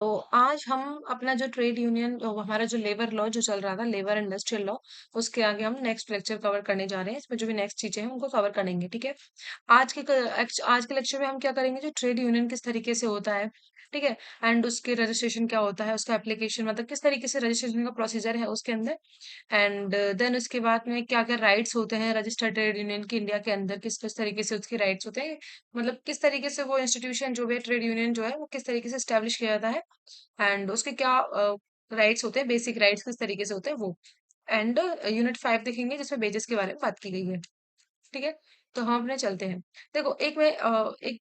तो आज हम अपना जो ट्रेड यूनियन हमारा जो लेबर लॉ जो चल रहा था, लेबर इंडस्ट्रियल लॉ, उसके आगे हम नेक्स्ट लेक्चर कवर करने जा रहे हैं। इसमें जो भी नेक्स्ट चीजें हैं उनको कवर करेंगे, ठीक है। आज के लेक्चर में हम क्या करेंगे, जो ट्रेड यूनियन किस तरीके से होता है, ठीक है, एंड उसके रजिस्ट्रेशन क्या होता है, उसका एप्लीकेशन मतलब किस तरीके से रजिस्ट्रेशन का प्रोसीजर है उसके अंदर, एंड देन उसके बाद में क्या क्या राइट्स होते हैं रजिस्टर्ड ट्रेड यूनियन के इंडिया के अंदर, किस किस तरीके से उसके राइट्स होते हैं, मतलब किस तरीके से वो इंस्टीट्यूशन जो भी ट्रेड यूनियन जो है वो किस तरीके से स्टैब्लिश किया जाता है, एंड उसके क्या राइट्स होते हैं, बेसिक राइट्स किस तरीके से होते हैं वो, एंड यूनिट 5 देखेंगे जिसमें बेसिस के बारे में बात की गई है, ठीक है। तो हम अपने चलते हैं। देखो एक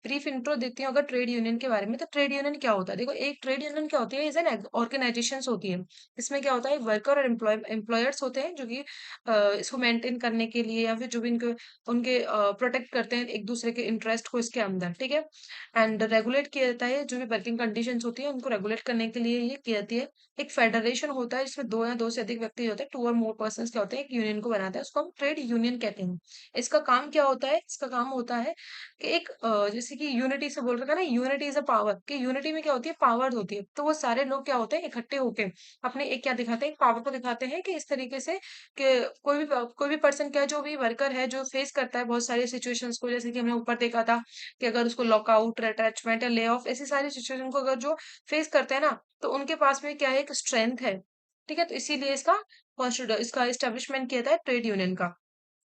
ब्रीफ इंट्रो देती हूँ अगर ट्रेड यूनियन के बारे में। तो ट्रेड यूनियन क्या होता है, देखो एक ट्रेड यूनियन क्या होती है, इज एन ऑर्गेनाइजेशन होती है। इसमें क्या होता है, वर्कर और एम्प्लॉयर्स होते हैं जो कि इसको मेंटेन करने के लिए या फिर जो भी इनके उनके प्रोटेक्ट करते हैं एक दूसरे के इंटरेस्ट को इसके अंदर, ठीक है। एंड रेगुलेट किया जाता है, जो भी वर्किंग कंडीशंस होती है उनको रेगुलेट करने के लिए ये की जाती है। एक फेडरेशन होता है जिसमें दो या दो से अधिक व्यक्ति होते हैं, टू और मोर पर्सन क्या होते हैं, एक यूनियन को बनाते हैं, उसको हम ट्रेड यूनियन कहते हैं। इसका काम क्या होता है, इसका काम होता है कि एक जैसे कि यूनिटी से बोल रखा है ना, यूनिटी इज अ पावर, कि यूनिटी में क्या होती है, पावर होती है। तो वो सारे लोग क्या होते हैं, इकट्ठे होके अपने एक क्या दिखाते हैं, एक पावर को दिखाते हैं कि इस तरीके से कि कोई भी पर्सन क्या है, जो भी वर्कर है जो फेस करता है बहुत सारी सिचुएशंस को, जैसे कि हमने ऊपर देखा था कि अगर उसको लॉकआउट, रिट्रेंचमेंट या ले ऑफ, ऐसी सारी सिचुएशन को अगर जो फेस करते हैं ना, तो उनके पास में क्या है, एक स्ट्रेंथ है, ठीक है। तो इसीलिए इसका एस्टेब्लिशमेंट किया था ट्रेड यूनियन का।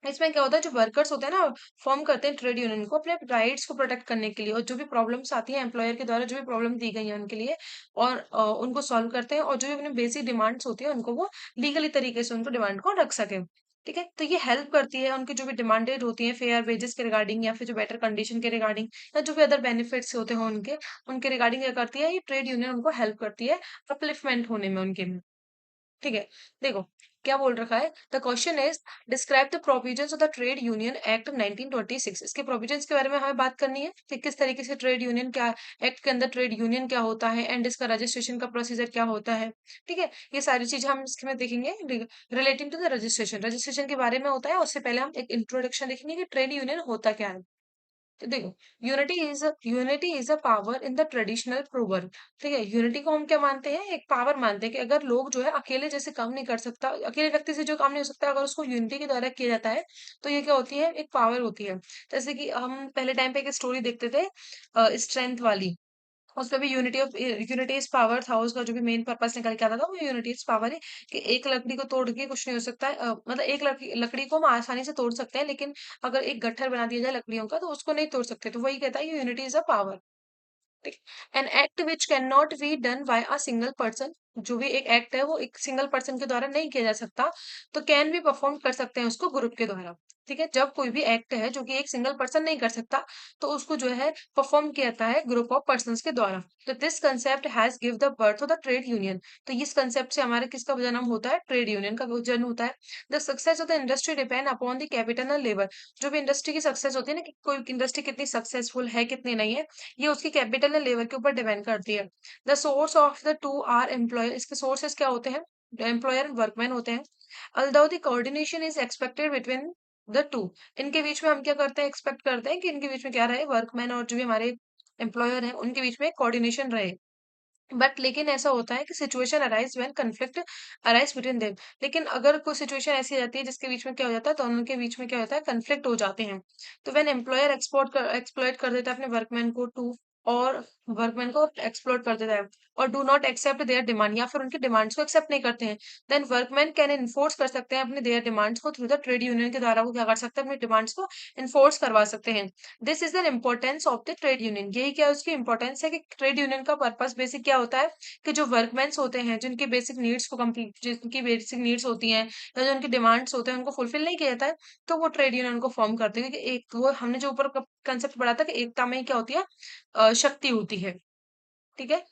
इसमें क्या होता है, जो वर्कर्स होते हैं ना, फॉर्म करते हैं ट्रेड यूनियन को अपने राइट्स को प्रोटेक्ट करने के लिए, और जो भी प्रॉब्लम्स आती है एम्प्लॉयर के द्वारा, जो भी प्रॉब्लम दी गई है उनके लिए, और उनको सॉल्व करते हैं, और जो भी अपनी बेसिक डिमांड्स होती है उनको वो लीगली तरीके से उनको डिमांड को रख सके, ठीक है। तो ये हेल्प करती है उनकी जो भी डिमांडेड होती है फेयर वेजेस के रिगार्डिंग, या फिर जो बेटर कंडीशन के रिगार्डिंग, या जो भी अदर बेनिफिट्स होते हैं उनके उनके रिगार्डिंग क्या करती है, ये ट्रेड यूनियन उनको हेल्प करती है अपलिफ्टमेंट होने में उनके में, ठीक है। देखो क्या बोल रखा है, the question is describe the provisions of the trade union act 1926। इसके प्रोविजंस के बारे में हमें बात करनी है कि किस तरीके से ट्रेड यूनियन क्या, एक्ट के अंदर ट्रेड यूनियन क्या होता है, एंड इसका रजिस्ट्रेशन का प्रोसीजर क्या होता है, ठीक है। ये सारी चीजें हम इसमें देखेंगे relating to the registration. Registration के बारे में होता है, उससे पहले हम एक इंट्रोडक्शन देखेंगे कि ट्रेड यूनियन होता क्या है। तो देखो, unity is a power in the traditional proverb, ठीक है। यूनिटी को हम क्या मानते हैं, एक पावर मानते हैं कि अगर लोग जो है अकेले जैसे काम नहीं कर सकता, अकेले व्यक्ति से जो काम नहीं हो सकता, अगर उसको यूनिटी के द्वारा किया जाता है, तो ये क्या होती है, एक पावर होती है। जैसे कि हम पहले टाइम पे एक स्टोरी देखते थे स्ट्रेंथ वाली, उसमें भी यूनिटी इज पावर था, उसका जो भी मेन पर्पस निकल के आता था वो यूनिटी इज पावर है, कि एक लकड़ी को तोड़ के कुछ नहीं हो सकता है, मतलब एक लकड़ी को हम आसानी से तोड़ सकते हैं, लेकिन अगर एक गट्ठर बना दिया जाए लकड़ियों का तो उसको नहीं तोड़ सकते। तो वही कहता है यूनिटी इज अ पावर, ठीक। An act which can not be done by a single person, जो भी एक एक्ट है वो एक सिंगल पर्सन के द्वारा नहीं किया जा सकता, तो कैन भी परफॉर्म कर सकते हैं उसको ग्रुप के द्वारा, ठीक है। जब कोई भी एक्ट है जो कि एक सिंगल पर्सन नहीं कर सकता, तो उसको जो है परफॉर्म किया जाता है ग्रुप ऑफ पर्संस के द्वारा। तो this concept has give the birth of the trade union. तो इस कंसेप्ट से हमारे किसका जन्म होता है, ट्रेड यूनियन का जन्म होता है। The success of the industry depend upon the capital and labour. जो भी इंडस्ट्री की सक्सेस होती है ना, कि कोई इंडस्ट्री कितनी सक्सेसफुल है कितनी नहीं है, ये उसकी कैपिटल एंड लेबर के ऊपर डिपेंड करती है। The source of the two are employer, इसके सोर्सेस क्या होते हैं, एम्प्लॉयर एंड वर्कमैन होते हैं। Although the coordination is expected between the two, इनके बीच में हम क्या करते हैं, एक्सपेक्ट करते हैं कि इनके बीच में क्या रहे, वर्कमैन और जो भी हमारे एम्प्लॉयर है उनके बीच में कोऑर्डिनेशन रहे। बट लेकिन ऐसा होता है कि situation arise when conflict arise between them, लेकिन अगर कोई सिचुएशन ऐसी आ जाती है जिसके बीच में क्या हो जाता है, दोनों के बीच में क्या होता है, कन्फ्लिक्ट हो जाते हैं। तो व्हेन एम्प्लॉयर एक्सप्लॉइट कर देता है अपने वर्कमैन को टू, और वर्कमैन को एक्सप्लॉइट कर देता है, और do not accept their demand, या फिर उनकी डिमांड्स को एक्सेप्ट नहीं करते हैं, देन वर्कमैन कैन इन्फोर्स कर सकते हैं अपने देयर डिमांड्स को थ्रू द ट्रेड यूनियन के द्वारा, वो क्या कर सकते हैं, अपनी डिमांड्स को इन्फोर्स करवा सकते हैं। This is the importance of the trade union, यही क्या उसकी इंपॉर्टेंस है कि ट्रेड यूनियन का पर्पस बेसिक क्या होता है, कि जो वर्कमेंस होते हैं जिनकी बेसिक नीड्स को कंप्लीट, जिनकी बेसिक नीड्स होती हैं या जो उनकी डिमांड्स होते हैं उनको फुलफिल नहीं किया जाता है, तो वो ट्रेड यूनियन को फॉर्म करते हैं। क्योंकि एक वो हमने जो ऊपर कंसेप्ट पढ़ा था कि एकता में ही क्या होती है, शक्ति होती है, ठीक है।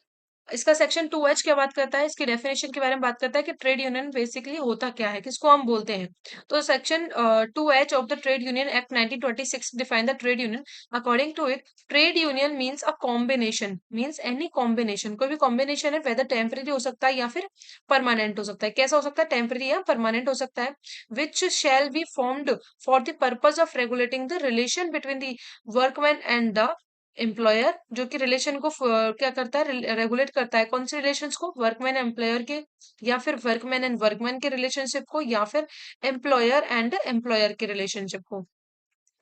इसका सेक्शन 2H क्या बात करता है, इसकी डेफिनेशन के बारे में बात करता है कि ट्रेड यूनियन बेसिकली होता क्या है, किसको हम बोलते हैं। तो section 2H of the trade union act 1926 define the trade union. According to it, trade union means a combination, means any combination, कोई भी कॉम्बिनेशन है, वेदर टेम्परेरी हो सकता है या फिर परमानेंट हो सकता है। कैसा हो सकता है, टेम्परेरी या परमानेंट हो सकता है। Which shall be formed for the purpose of regulating the relation between the workman and the employer जो कि रिलेशन को क्या करता है, रेगुलेट करता है, कौन से रिलेशंस को, वर्कमैन एम्प्लॉयर के, या फिर वर्कमैन एंड वर्कमैन के रिलेशनशिप को, या फिर एम्प्लॉयर एंड एम्प्लॉयर के रिलेशनशिप को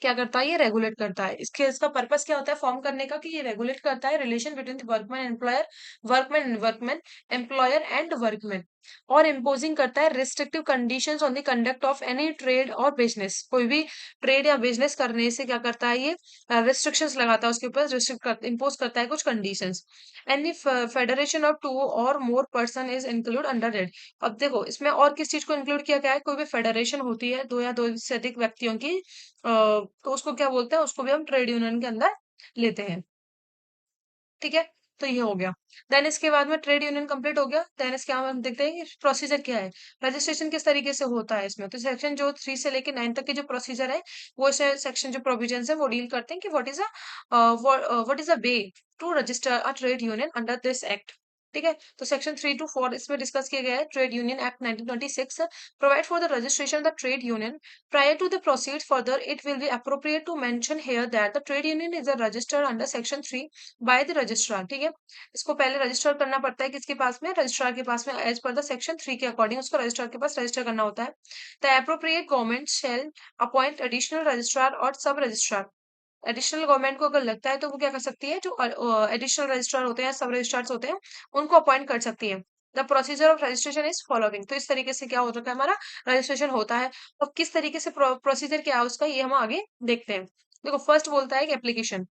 क्या करता है, ये रेगुलेट करता है। इसका पर्पस क्या होता है फॉर्म करने का, कि ये रेगुलेट करता है relation between workman employer, workman and workman, employer and workman, और इम्पोजिंग करता है restrictive conditions on the conduct of any trade और बिजनेस। कोई भी ट्रेड या बिजनेस करने से क्या करता है, ये रिस्ट्रिक्शंस लगाता है, उसके ऊपर रिस्ट्रिक्ट कर इम्पोज करता है कुछ conditions. Any federation of two or more person is include under it. अब देखो इसमें और किस चीज को इंक्लूड किया गया है, कोई भी फेडरेशन होती है दो या दो से अधिक व्यक्तियों की, तो उसको क्या बोलते हैं, उसको भी हम ट्रेड यूनियन के अंदर लेते हैं। ठीक है, तो ये हो गया। देन इसके बाद में ट्रेड यूनियन कंप्लीट हो गया। देन इसके बाद हम देखते हैं कि प्रोसीजर क्या है, रजिस्ट्रेशन किस तरीके से होता है इसमें। तो सेक्शन जो 3 से लेके 9 तक के जो प्रोसीजर है, वो सेक्शन जो प्रोविजन है वो डील करते हैं कि what is a way to register a trade union under this act. ठीक है, तो सेक्शन 3 to 4 इसमें डिस्कस किया गया है। Trade union act 1926 provide for the registration of the trade union. Prior to the proceed further, it will be appropriate to mention here that the trade union is a registered under section 3 by the registrar। ठीक है, इसको पहले register करना पड़ता है किसके पास में, registrar के पास में, एज पर द सेक्शन 3 के अकॉर्डिंग उसको रजिस्ट्रार के पास रजिस्टर करना होता है। The appropriate government shall appoint additional registrar और सब रजिस्ट्रार। एडिशनल गवर्नमेंट को अगर लगता है तो वो क्या कर सकती है, जो एडिशनल रजिस्ट्रार होते हैं, सब रजिस्ट्रार्स होते हैं, उनको अपॉइंट कर सकती है। The procedure of registration is following. तो इस तरीके से क्या हो रखा है, हमारा रजिस्ट्रेशन होता है। और किस तरीके से प्रोसीजर क्या है उसका, ये हम आगे देखते हैं। देखो फर्स्ट बोलता है कि एप्लीकेशन,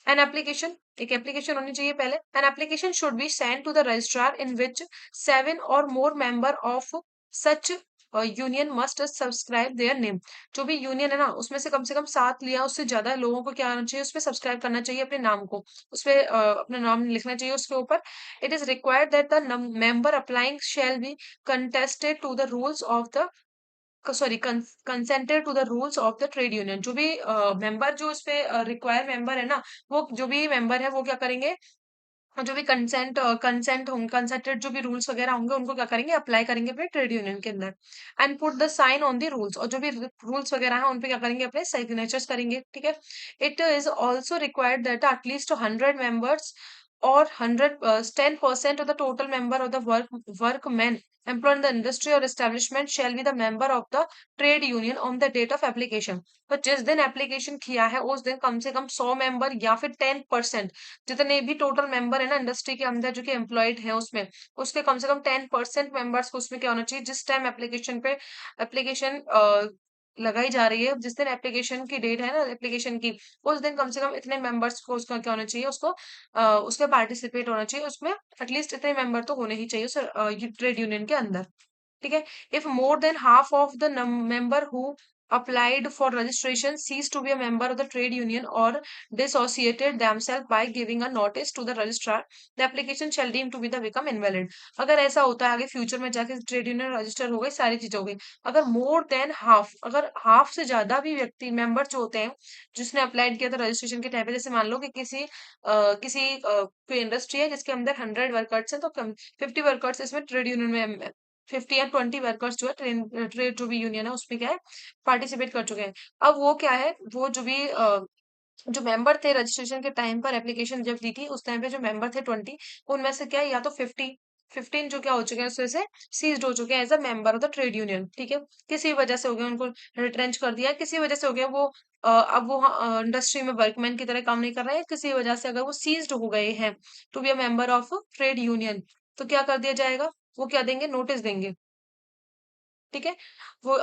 एन एप्लीकेशन, एक एप्लीकेशन होनी चाहिए पहले। An application should be send to the registrar in which 7 or more member of such union must subscribe their name. जो भी यूनियन है ना, उसमें से कम 7 लिया उससे ज्यादा लोगों को क्या आना चाहिए, उसमें सब्सक्राइब करना चाहिए अपने नाम को, उसपे अपना नाम लिखना चाहिए उसके ऊपर। It is required that the member applying shall be contested to the rules of the sorry consented to the rules of the trade union. जो भी मेंबर जो उस पे रिक्वायर मेंबर है ना, वो जो भी मेंबर है वो क्या करेंगे, जो भी कंसेंट होंगे, कंसेंटेड जो भी रूल्स वगैरह होंगे उनको क्या करेंगे, अप्लाई करेंगे अपने ट्रेड यूनियन के अंदर। And put the sign on the rules, और जो भी रूल्स वगैरह है उन पे क्या करेंगे, अपने सिग्नेचर्स करेंगे। ठीक है, it is also required that at least 100 members or 10% of the total member of the workmen employed in the industry or establishment shall be the member of the trade union on the date of application। तो जिस दिन application किया है उस दिन कम से कम 100 member या फिर 10%, जितने भी टोटल मेंबर है ना इंडस्ट्री के अंदर जो कि एम्प्लॉयड है उसमें, उसके कम से कम 10% मेंबर्स को उसमें क्या होना चाहिए, जिस टाइम एप्लीकेशन पे एप्लीकेशन लगाई जा रही है, जिस दिन एप्लीकेशन की डेट है ना एप्लीकेशन की, उस दिन कम से कम इतने मेंबर्स को उसका क्या होना चाहिए, उसको उसमें पार्टिसिपेट होना चाहिए, उसमें एटलीस्ट इतने मेंबर तो होने ही चाहिए उस ट्रेड यूनियन के अंदर। ठीक है, if more than half of the member who applied for registration cease to be a member of the trade union or dissociated themselves by giving a notice to the registrar, the application shall deem to be the become invalid। अगर ऐसा होता है आगे future में जाके trade union register हो गई, सारी चीजें हो गई, अगर मोर देन हाफ, अगर हाफ से ज्यादा भी व्यक्ति मेंबर जो होते हैं जिसने अप्लाइड किया था रजिस्ट्रेशन के टाइम पे, जैसे मान लो कि कोई इंडस्ट्री है जिसके अंदर 100 वर्कर्स हैं, तो 50 वर्कर्स इसमें ट्रेड यूनियन में, 50 या 20 वर्कर्स जो है ट्रेड जो भी यूनियन है उसमें क्या है, पार्टिसिपेट कर चुके हैं। अब वो क्या है, वो जो भी जो मेंबर थे रजिस्ट्रेशन के टाइम पर, एप्लीकेशन जब दी थी उस टाइम पे जो मेंबर थे 20, उनमें से क्या है, या तो 15 जो क्या हो चुके हैं उसमें से सीज्ड हो चुके हैं as a member of the trade union. ठीक है, किसी वजह से हो गया, उनको रिट्रेंच कर दिया, किसी वजह से हो गया वो अब वो इंडस्ट्री में वर्कमैन की तरह काम नहीं कर रहे हैं, किसी वजह से अगर वो सीज्ड हो गए हैं to be a member of trade union, तो क्या कर दिया जाएगा, वो क्या देंगे, नोटिस देंगे। ठीक है, वो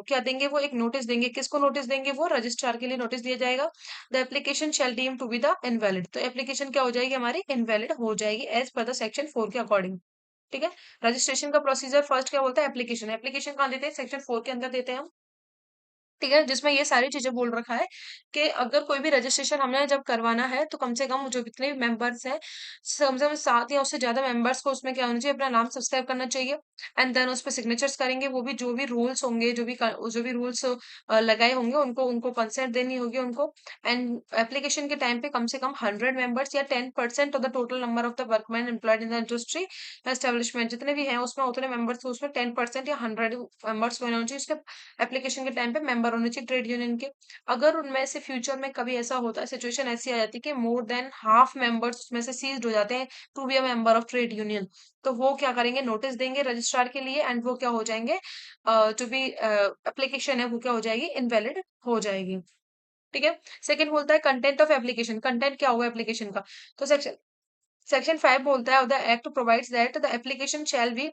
क्या देंगे, वो एक नोटिस देंगे, किसको नोटिस देंगे, वो रजिस्ट्रार के लिए नोटिस दिया जाएगा। The application shall deem to be the invalid. तो एप्लीकेशन क्या हो जाएगी, हमारी इनवैलिड हो जाएगी एज पर द सेक्शन 4 के अकॉर्डिंग। ठीक है, रजिस्ट्रेशन का प्रोसीजर फर्स्ट क्या बोलता है, एप्लीकेशन, एप्लीकेशन कहाँ देते हैं, सेक्शन 4 के अंदर देते हैं हम। ठीक है, जिसमें ये सारी चीजें बोल रखा है कि अगर कोई भी रजिस्ट्रेशन हमने जब करवाना है तो कम से कम जो जितने भी मेंबर्स हैं, कम से कम 7 या उससे ज्यादा मेंबर्स को उसमें क्या होना चाहिए, अपना नाम सब्सक्राइब करना चाहिए। एंड देन उस पर सिग्नेचर्स करेंगे, वो भी जो भी रूल्स होंगे, जो भी रूल्स लगाए होंगे उनको उनको कंसेंट देनी होगी उनको। एंड एप्लीकेशन के टाइम पे कम से कम 100 मेंबर्स या 10% of the total number of the workman employed in the industry establishment, जितने भी हैं उसमें उतने मेंबर्स को उसमें 10% या 100 मेंबर्स होने चाहिए उसके एप्लीकेशन के टाइम पे मेंबर मेंबर होने चाहिए ट्रेड यूनियन के। अगर उनमें से फ्यूचर में कभी ऐसा होता है, सिचुएशन ऐसी आ जाती है कि मोर देन हाफ मेंबर्स उसमें से सीज्ड हो जाते हैं to be a member of trade union, तो वो क्या करेंगे, नोटिस देंगे रजिस्ट्रार के लिए, एंड वो क्या हो जाएंगे, जो भी एप्लीकेशन है वो क्या हो जाएगी, इनवैलिड हो जाएगी। ठीक है। सेकंड बोलता है कंटेंट ऑफ एप्लीकेशन, कंटेंट क्या होगा एप्लीकेशन का। तो सेक्शन 5 बोलता है the act provides that the application shall be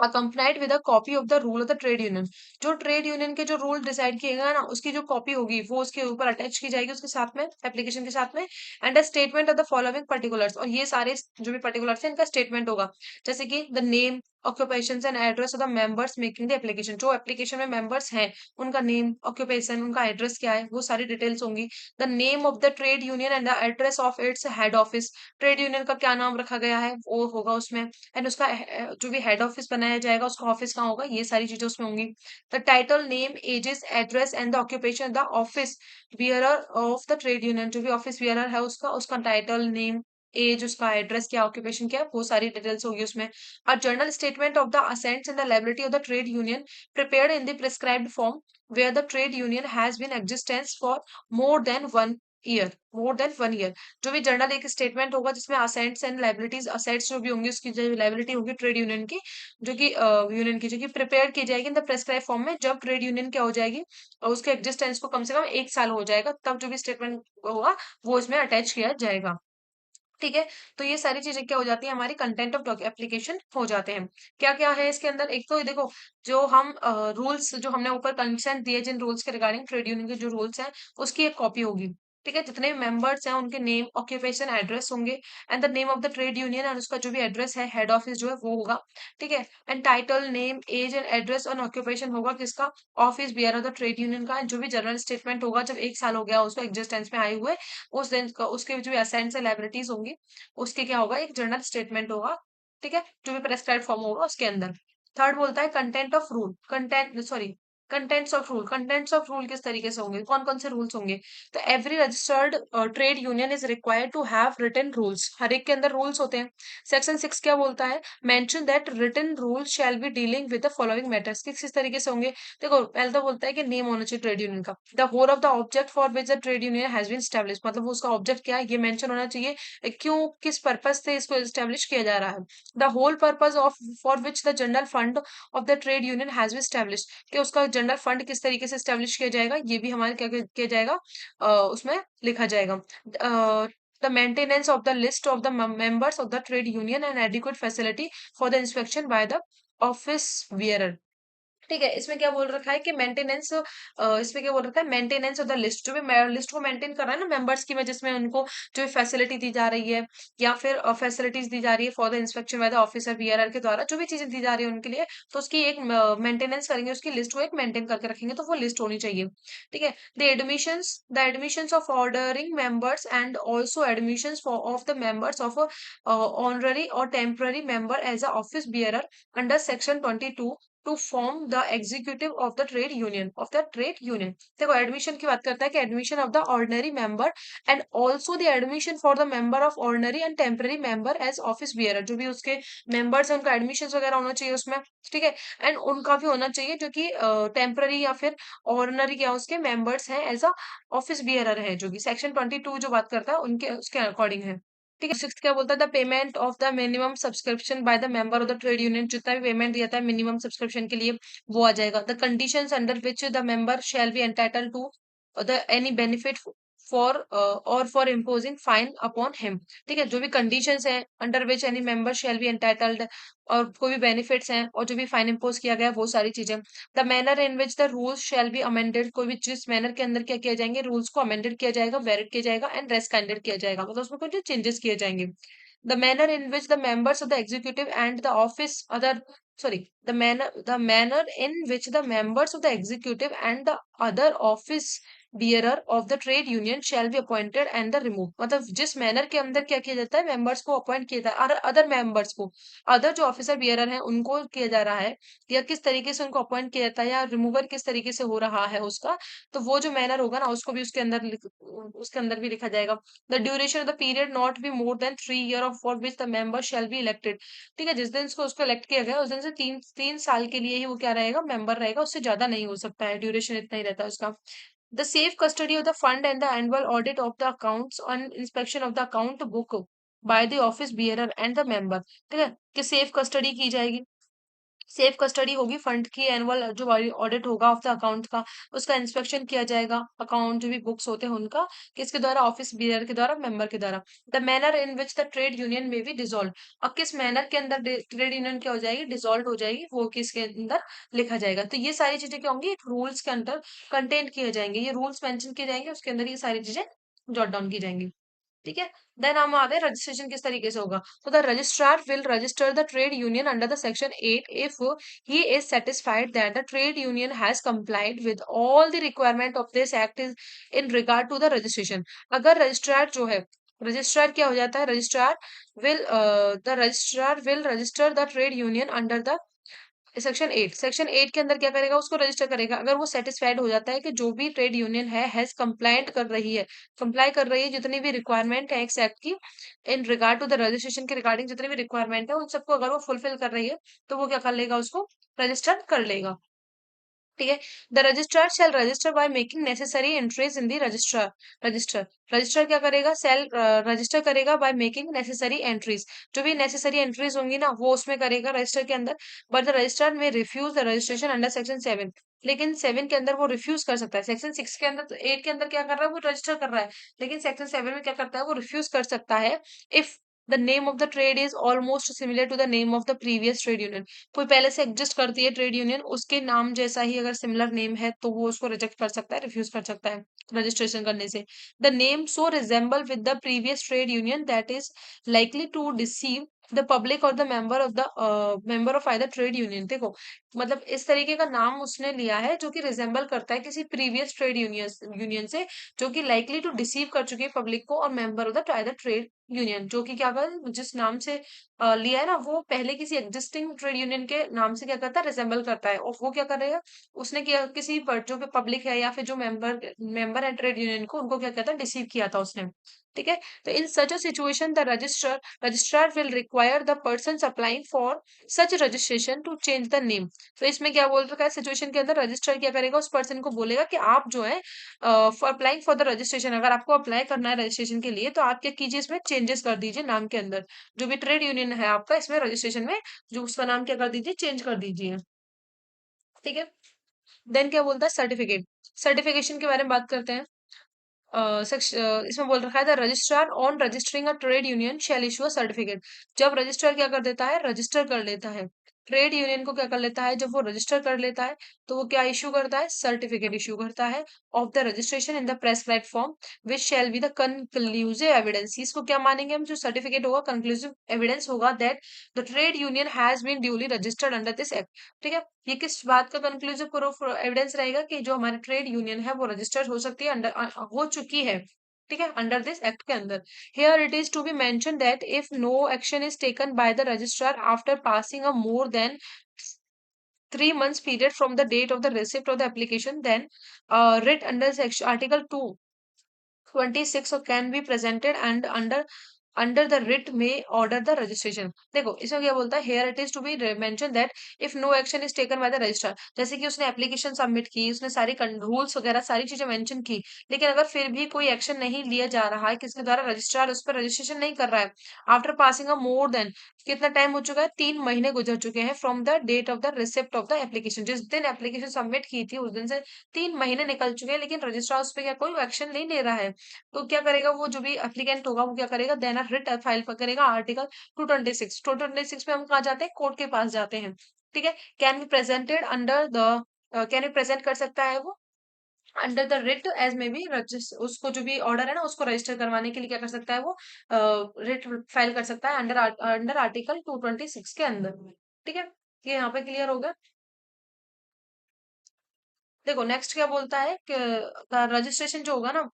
accompanied with a copy of the rule of the trade union. जो ट्रेड यूनियन के जो रूल डिसाइड किएगा ना, उसकी जो कॉपी होगी वो उसके ऊपर अटैच की जाएगी, उसके साथ में, एप्लीकेशन के साथ में। And a statement of the following particulars, और ये सारे जो भी पर्टिकुलर्स है इनका स्टेटमेंट होगा, जैसे कि the name, occupation and address of the members making the application. जो एप्लीकेशन में मेंबर्स हैं उनका नेम, ऑक्यूपेशन, उनका एड्रेस क्या है, वो सारी डिटेल्स होंगी। The name of the trade union and the address of its head office, trade union का क्या नाम रखा गया है वो होगा उसमें। एंड उसका जो भी हेड ऑफिस बनाया जाएगा उसका ऑफिस कहाँ होगा, ये सारी चीजें उसमें होंगी। The title, name, ages, address and the occupation the office bearer of the trade union, जो भी ऑफिस बियरर है उसका उसका टाइटल, नेम, एज, उसका एड्रेस क्या, ऑक्यूपेशन क्या, वो सारी डिटेल्स होगी उसमें। और general statement of the assets and the liability of the trade union prepared in the prescribed form where the trade union has been existence for more than 1 year, more than 1 year। जो भी journal एक statement होगा जिसमें assets and liabilities, assets जो भी होंगी उसकी जो लायबिलिटी होगी ट्रेड यूनियन की, जो कि यूनियन की जो कि प्रिपेयर की जाएगी इन द प्रेस्क्राइब फॉर्म में, जब ट्रेड यूनियन क्या हो जाएगी, उसके एग्जिस्टेंस को कम से कम 1 साल हो जाएगा, तब जो भी स्टेटमेंट होगा वो इसमें अटैच किया जाएगा। ठीक है। तो ये सारी चीजें क्या हो जाती है, हमारी कंटेंट ऑफ एप्लीकेशन हो जाते हैं। क्या क्या है इसके अंदर, एक तो ये देखो, जो हम रूल्स जो हमने ऊपर कंसेंट दिए जिन रूल्स के रिगार्डिंग ट्रेड यूनियन के जो रूल्स हैं उसकी एक कॉपी होगी। ठीक है। जितने मेंबर्स हैं उनके नेम, ऑक्यूपेशन, एड्रेस होंगे, and the name of the trade union, और उसका जो भी एड्रेस है, हेड ऑफिस जो है वो होगा। ठीक है। And title, name, age and address और ऑक्यूपेशन होगा किसका, office bearer of the trade union का। जो भी जनरल स्टेटमेंट होगा जब 1 साल हो गया उसको एग्जिस्टेंस में आए हुए, उस दिन का उसके जो भी असेट्स एंड लायबिलिटीज होंगी उसके क्या होगा, एक जर्नल स्टेटमेंट होगा। ठीक है। जो भी प्रेस्क्राइब फॉर्म होगा उसके अंदर। थर्ड बोलता है content of rule, content sorry contents of rule. Contents of rule किस तरीके से होंगे, कौन कौन से रूल्स होंगे। तो every registered trade union is required to have written rules, हर एक के अंदर रूल्स होते हैं। सेक्शन 6 क्या बोलता है, mention that written rules shall be dealing with the following matters, किस तरीके से होंगे। देखो पहले तो बोलता है कि नेम होना चाहिए ट्रेड यूनियन का, the whole of the object for which the trade union has been establish, मतलब वो उसका ऑब्जेक्ट क्या है ये मेंशन होना चाहिए, क्यों, किस पर्पज से इसको एस्टेब्लिश किया जा रहा है। The whole purpose of for which the general fund of the trade union has been establish, कि उसका जनरल फंड किस तरीके से एस्टेब्लिश किया जाएगा, ये भी हमारे क्या किया जाएगा, उसमें लिखा जाएगा। The maintenance of the list of the members of the trade union and adequate facility for the inspection by the office bearer. ठीक है। इसमें क्या बोल रखा है कि मेंटेनेंस, इसमें क्या बोल रखा है, मेंटेनेंस ऑफ द लिस्ट, जो भी लिस्ट को मेंटेन कर रहा है ना मेंबर्स की वजह से उनको जो फैसिलिटी दी जा रही है, या फिर फैसिलिटीज दी जा रही है for the inspection by the officer BRR के द्वारा, जो भी चीजें दी जा रही है उनके लिए, तो उसकी एक मेंटेनेंस करेंगे, उसकी लिस्ट को एक मेंटेन करके रखेंगे, तो वो लिस्ट होनी चाहिए। ठीक है। The admissions of ordering members and also admissions of the members of honorary or temporary member as a office bearer under section 22 to form the executive of the trade union, of the trade union. देखो admission की बात करता है कि admission of the ordinary member and also the admission for the member of ordinary and temporary member as office bearer, जो भी उसके members हैं उनका एडमिशन वगैरह होना चाहिए उसमें। ठीक है। एंड उनका भी होना चाहिए जो कि टेम्पररी या फिर ऑर्डिनरी क्या उसके मेंबर्स हैं एज अ ऑफिस बियरर है, जो कि सेक्शन 22 जो बात करता है उनके उसके अकॉर्डिंग है। ठीक है। सिक्स क्या बोलता है, the payment of the minimum subscription by the member of the trade union, जितना भी पेमेंट दिया था मिनिमम सब्सक्रिप्शन के लिए वो आ जाएगा। The conditions under which the member shall be entitle to the any benefit for or for imposing fine upon him. ठीक है। जो भी कंडीशंस हैं under which any member shall be entitled, और कोई भी बेनिफिट्स हैं और जो भी फाइन इम्पोज किया गया है वो सारी चीजें। The manner in which the rules shall be amended, कोई भी जिस मैनर के अंदर क्या किया जाएंगे, रूल्स को अमेंडेड किया जाएगा, वेरिड किया जाएगा एंड रेस्काइंडेड किया जाएगा, मतलब उसमें कुछ चेंजेस किए जाएंगे। The manner in which the members of the executive and the office other sorry the manner in which the members of the executive and the other office bearer of the trade union shall be appointed and the removed, मतलब जिस manner के अंदर क्या किया जाता है, members को appoint किया जाता है, अदर मेंबर्स को, अदर जो ऑफिसर बियरर है उनको किया जा रहा है, या किस तरीके से उनको अपॉइंट किया जाता है, या रिमूवर किस तरीके से हो रहा है उसका, तो वो जो मैनर होगा ना उसको भी उसके अंदर भी लिखा जाएगा। The duration of the period not be more than 3 year of for which the member shall be elected। ठीक है। जिस दिन उसको इलेक्ट किया गया उस दिन से से 3 साल के लिए ही वो क्या रहेगा, मेंबर रहेगा, उससे ज्यादा नहीं हो सकता है, ड्यूरेशन इतना ही रहता है उसका। The safe custody of the fund and the annual audit of the accounts on inspection of the account book by the office bearer and the member। ठीक है, कि सेफ कस्टडी की जाएगी, सेफ कस्टडी होगी फंड की, annual जो audit होगा of the account का, उसका इंस्पेक्शन किया जाएगा, अकाउंट जो भी बुक्स होते हैं उनका, किसके द्वारा, ऑफिस बियर के द्वारा, मेंबर के द्वारा। The manner in which the trade union में बी डिसॉल्व, अब किस मैनर के अंदर ट्रेड यूनियन क्या हो जाएगी, डिसॉल्व हो जाएगी, वो किसके अंदर लिखा जाएगा। तो ये सारी चीजें क्या होंगी, एक रूल्स के अंदर कंटेंट किए जाएंगे, ये रूल्स मेंशन किए जाएंगे, उसके अंदर ये सारी चीजें जॉट डाउन की जाएंगी। ठीक है, देन हम आते हैं रजिस्ट्रेशन किस तरीके से होगा। तो the registrar will register the trade union under the section 8 if he is satisfied that the trade union has complied with all the requirement of this act is in regard to the registration. अगर registrar जो है, registrar क्या हो जाता है, registrar will register the trade union under the section 8 के अंदर क्या करेगा, उसको रजिस्टर करेगा। अगर वो सेटिस्फाइड हो जाता है कि जो भी ट्रेड यूनियन है हैज कंप्लाइंट कर रही है, कंप्लाई कर रही है जितनी भी रिक्वायरमेंट है इस एक्ट की, in regard to the registration के रिगार्डिंग जितनी भी रिक्वायरमेंट है उन सबको अगर वो फुलफिल कर रही है, तो वो क्या कर लेगा, उसको रजिस्टर कर लेगा। ठीक है, the registrar shall register by making necessary entries in the register register क्या करेगा, सेल रजिस्टर करेगा बाय मेकिंग नेसेसरी एंट्रीज, जो भी नेसेसरी एंट्रीज होंगी ना वो उसमें करेगा रजिस्टर के अंदर। But the registrar may refuse the registration under section 7, लेकिन 7 के अंदर वो रिफ्यूज कर सकता है। सेक्शन 6 के अंदर, 8 के अंदर क्या कर रहा है, वो रजिस्टर कर रहा है, लेकिन सेक्शन 7 में क्या करता है, वो रिफ्यूज कर सकता है if the name of the trade is almost similar to the name of the previous trade union. कोई पहले से एग्जिस्ट करती है ट्रेड यूनियन, उसके नाम जैसा ही अगर सिमिलर नेम है तो वो उसको रिजेक्ट कर सकता है, रिफ्यूज कर सकता है रजिस्ट्रेशन करने से। The name so resemble with the previous trade union that is likely to deceive the public or the member of either trade union. देखो, मतलब इस तरीके का नाम उसने लिया है जो कि रिजेंबल करता है किसी प्रीवियस ट्रेड यूनियन से, जो कि लाइकली टू डिसीव कर चुकी है पब्लिक को और member of the either trade union, जो कि क्या कर, जिस नाम से लिया है ना वो पहले किसी एग्जिस्टिंग ट्रेड यूनियन के नाम से क्या करता है, रिजेंबल करता है। और वो क्या करेगा, उसने क्या किसी पर जो भी पब्लिक है या फिर जो मेंबर है ट्रेड यूनियन को, उनको क्या कहता है, डिसीव किया था उसने। ठीक है, तो in such a situation the registrar will require the person applying for such registration to change the name. तो इसमें क्या बोल रखा है, सिचुएशन के अंदर रजिस्ट्रार क्या करेगा, उस पर्सन को बोलेगा कि आप जो है for applying for the registration, अगर आपको अप्लाई करना है रजिस्ट्रेशन के लिए तो आप क्या कीजिए, इसमें चेंजेस कर दीजिए नाम के अंदर, जो भी ट्रेड यूनियन है आपका इसमें रजिस्ट्रेशन में, जो उसका नाम क्या कर दीजिए, चेंज कर दीजिए। ठीक है, देन क्या बोलता है, सर्टिफिकेट, सर्टिफिकेशन के बारे में बात करते हैं। इसमें बोल रखा है the registrar on registering a trade union shall issue a certificate. जब रजिस्ट्रार क्या कर देता है, रजिस्टर कर लेता है ट्रेड यूनियन को, क्या कर लेता है, जब वो रजिस्टर कर लेता है तो वो क्या इशू करता है, सर्टिफिकेट इशू करता है of the registration in the prescribed form which shall be the conclusive evidence. इसको क्या मानेंगे हम, जो सर्टिफिकेट होगा कंक्लूसिव एविडेंस होगा that the trade union has been duly registered under this act. ठीक है, ये किस बात का कंक्लूसिव प्रूफ एविडेंस रहेगा, कि जो हमारी ट्रेड यूनियन है वो रजिस्टर्ड हो सकती है, अंडर हो चुकी है, ठीक है, अंडर दिस एक्ट के अंदर। Here it is to be mention that if no action is taken by the registrar after passing a more than 3 months period from the date of the receipt of the application, then writ under section article 226 can be presented and under the writ may order the registration। देखो इसमें क्या बोलता है, here it is to be mentioned that if no action is taken by the registrar, जैसे कि उसने application submit की, उसने सारी रूल्स वगैरह सारी चीजें मेंशन की, लेकिन अगर फिर भी कोई एक्शन नहीं लिया जा रहा है किसके द्वारा, रजिस्ट्रार उस पर रजिस्ट्रेशन नहीं कर रहा है, after passing a more than, कितना टाइम हो चुका है, 3 महीने गुजर चुके हैं from the date of the receipt of the application, जिस दिन एप्लीकेशन सबमिट की थी उस दिन से 3 महीने निकल चुके हैं, लेकिन रजिस्ट्रार उस पर क्या कोई एक्शन नहीं ले रहा है, तो क्या करेगा वो जो भी एप्लीकेंट होगा वो क्या करेगा, देन रिट फाइल करेगा आर्टिकल 226 में हम कहा जाते हैं, कोर्ट के पास जाते हैं। ठीक है, can be presented under the, can be present कर सकता है वो अंडर द रिट एज में भी, उसको जो भी ऑर्डर है ना उसको रजिस्टर करवाने के लिए क्या कर सकता है वो, रिट फाइल कर सकता है अंडर अंडर आर्टिकल 226 के अंदर। ठीक है, ये यहाँ पे क्लियर होगा। देखो नेक्स्ट क्या बोलता है कि रजिस्ट्रेशन जो होगा ना,